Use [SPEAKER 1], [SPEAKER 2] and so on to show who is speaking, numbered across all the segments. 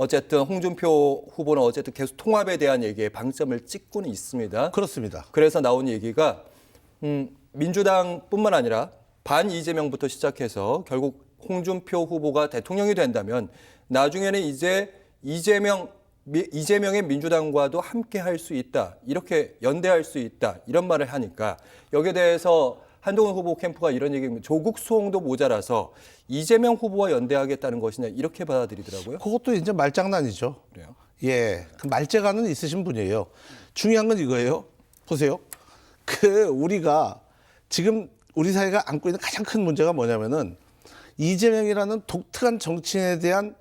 [SPEAKER 1] 어쨌든 홍준표 후보는 어쨌든 계속 통합에 대한 얘기에 방점을 찍고는 있습니다.
[SPEAKER 2] 그렇습니다.
[SPEAKER 1] 그래서 나온 얘기가 민주당뿐만 아니라 반 이재명부터 시작해서 결국 홍준표 후보가 대통령이 된다면 나중에는 이제 이재명의 민주당과도 함께 할 수 있다. 이렇게 연대할 수 있다. 이런 말을 하니까 여기에 대해서 한동훈 후보 캠프가 이런 얘기입니다. 조국 수홍도 모자라서 이재명 후보와 연대하겠다는 것이냐 이렇게 받아들이더라고요.
[SPEAKER 2] 그것도 이제 말장난이죠.
[SPEAKER 1] 그래요?
[SPEAKER 2] 예, 그 말재간은 있으신 분이에요. 중요한 건 이거예요. 보세요. 우리가 지금 우리 사회가 안고 있는 가장 큰 문제가 뭐냐면은 이재명이라는 독특한 정치인에 대한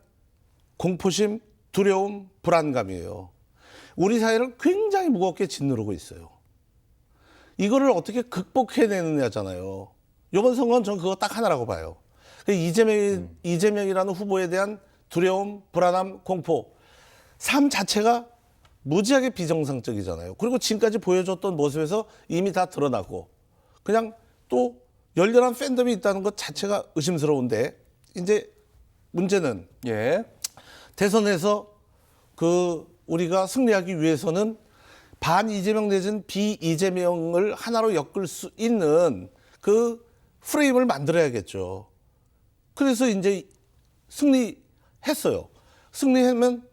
[SPEAKER 2] 공포심, 두려움, 불안감이에요. 우리 사회를 굉장히 무겁게 짓누르고 있어요. 이거를 어떻게 극복해내느냐잖아요. 이번 선거는 저는 그거 딱 하나라고 봐요. 이재명이라는 후보에 대한 두려움, 불안함, 공포. 삶 자체가 무지하게 비정상적이잖아요. 그리고 지금까지 보여줬던 모습에서 이미 다 드러나고 그냥 또 열렬한 팬덤이 있다는 것 자체가 의심스러운데 이제 문제는
[SPEAKER 1] 예.
[SPEAKER 2] 대선에서 우리가 승리하기 위해서는 반 이재명 내지는 비 이재명을 하나로 엮을 수 있는 그 프레임을 만들어야겠죠. 그래서 이제 승리했어요. 승리하면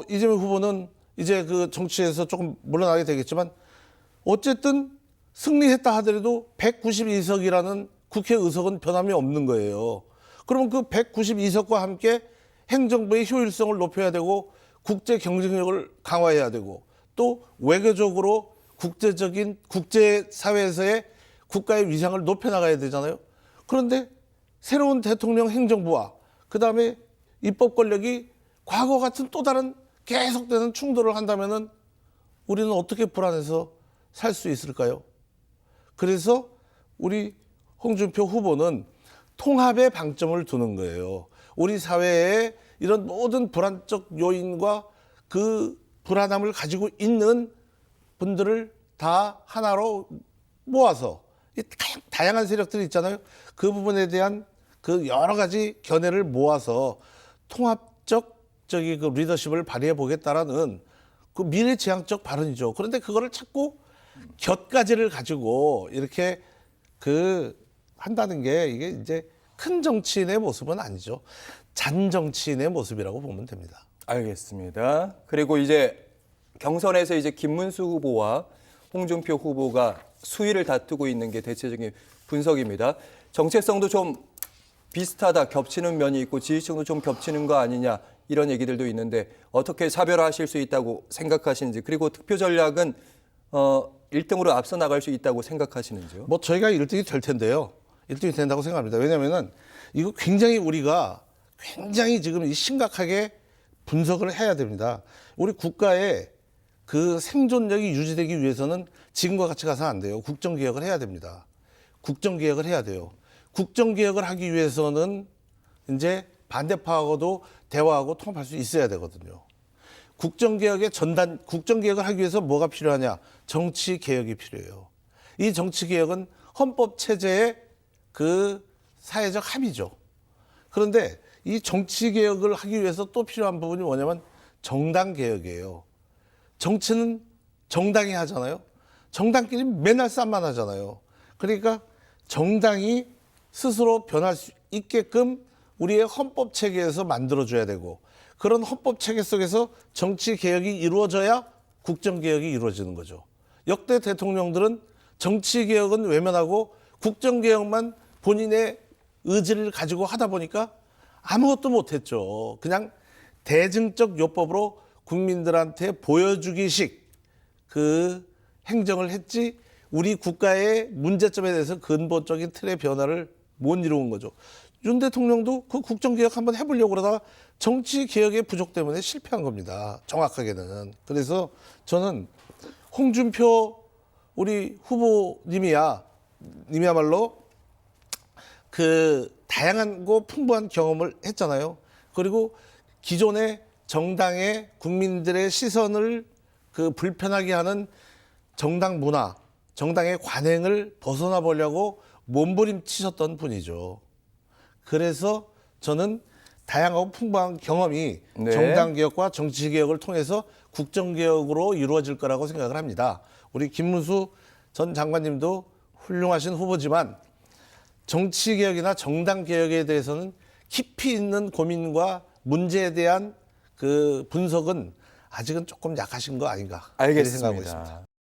[SPEAKER 2] 이재명 후보는 이제 그 정치에서 조금 물러나게 되겠지만 어쨌든 승리했다 하더라도 192석이라는 국회 의석은 변함이 없는 거예요. 그러면 그 192석과 함께 행정부의 효율성을 높여야 되고 국제 경쟁력을 강화해야 되고 또 외교적으로 국제사회에서의 국가의 위상을 높여나가야 되잖아요. 그런데 새로운 대통령 행정부와 그다음에 입법 권력이 과거 같은 또 다른 계속되는 충돌을 한다면은 우리는 어떻게 불안해서 살 수 있을까요? 그래서 우리 홍준표 후보는 통합에 방점을 두는 거예요. 우리 사회에 이런 모든 불안적 요인과 그 불안함을 가지고 있는 분들을 다 하나로 모아서 다양한 세력들이 있잖아요. 그 부분에 대한 그 여러 가지 견해를 모아서 통합적 그 리더십을 발휘해 보겠다라는 그 미래지향적 발언이죠. 그런데 그거를 자꾸 곁가지를 가지고 이렇게 한다는 게 이게 이제 큰 정치인의 모습은 아니죠. 잔 정치인의 모습이라고 보면 됩니다.
[SPEAKER 1] 알겠습니다. 그리고 이제 경선에서 이제 김문수 후보와 홍준표 후보가 수위를 다투고 있는 게 대체적인 분석입니다. 정체성도 좀 비슷하다, 겹치는 면이 있고 지지층도 좀 겹치는 거 아니냐 이런 얘기들도 있는데 어떻게 차별화하실 수 있다고 생각하시는지 그리고 투표 전략은 1등으로 앞서 나갈 수 있다고 생각하시는지요?
[SPEAKER 2] 저희가 1등이 될 텐데요. 1등이 된다고 생각합니다. 왜냐하면은 이거 우리가 굉장히 지금 심각하게 분석을 해야 됩니다. 우리 국가의 그 생존력이 유지되기 위해서는 지금과 같이 가서 안 돼요. 국정개혁을 해야 됩니다. 국정개혁을 해야 돼요. 국정개혁을 하기 위해서는 이제 반대파하고도 대화하고 통합할 수 있어야 되거든요. 국정개혁을 하기 위해서 뭐가 필요하냐? 정치개혁이 필요해요. 이 정치개혁은 헌법체제의 그 사회적 합의죠. 그런데 이 정치개혁을 하기 위해서 또 필요한 부분이 뭐냐면 정당개혁이에요. 정치는 정당이 하잖아요. 정당끼리 맨날 싸움만 하잖아요. 그러니까 정당이 스스로 변할 수 있게끔 우리의 헌법체계에서 만들어줘야 되고 그런 헌법체계 속에서 정치개혁이 이루어져야 국정개혁이 이루어지는 거죠. 역대 대통령들은 정치개혁은 외면하고 국정개혁만 본인의 의지를 가지고 하다 보니까 아무것도 못했죠. 그냥 대증적 요법으로 국민들한테 보여주기식 그 행정을 했지 우리 국가의 문제점에 대해서 근본적인 틀의 변화를 못 이루은 거죠. 윤 대통령도 그 국정개혁 한번 해보려고 그러다가 정치개혁의 부족 때문에 실패한 겁니다. 정확하게는. 그래서 저는 홍준표 우리 후보님이야말로 그 다양하고 풍부한 경험을 했잖아요. 그리고 기존의 정당의 국민들의 시선을 그 불편하게 하는 정당 문화, 정당의 관행을 벗어나 보려고 몸부림치셨던 분이죠. 그래서 저는 다양하고 풍부한 경험이
[SPEAKER 1] 네.
[SPEAKER 2] 정당 개혁과 정치 개혁을 통해서 국정 개혁으로 이루어질 거라고 생각을 합니다. 우리 김문수 전 장관님도 훌륭하신 후보지만 정치 개혁이나 정당 개혁에 대해서는 깊이 있는 고민과 문제에 대한 그 분석은 아직은 조금 약하신 거 아닌가 이렇게 생각하고 있습니다.
[SPEAKER 1] 알겠습니다.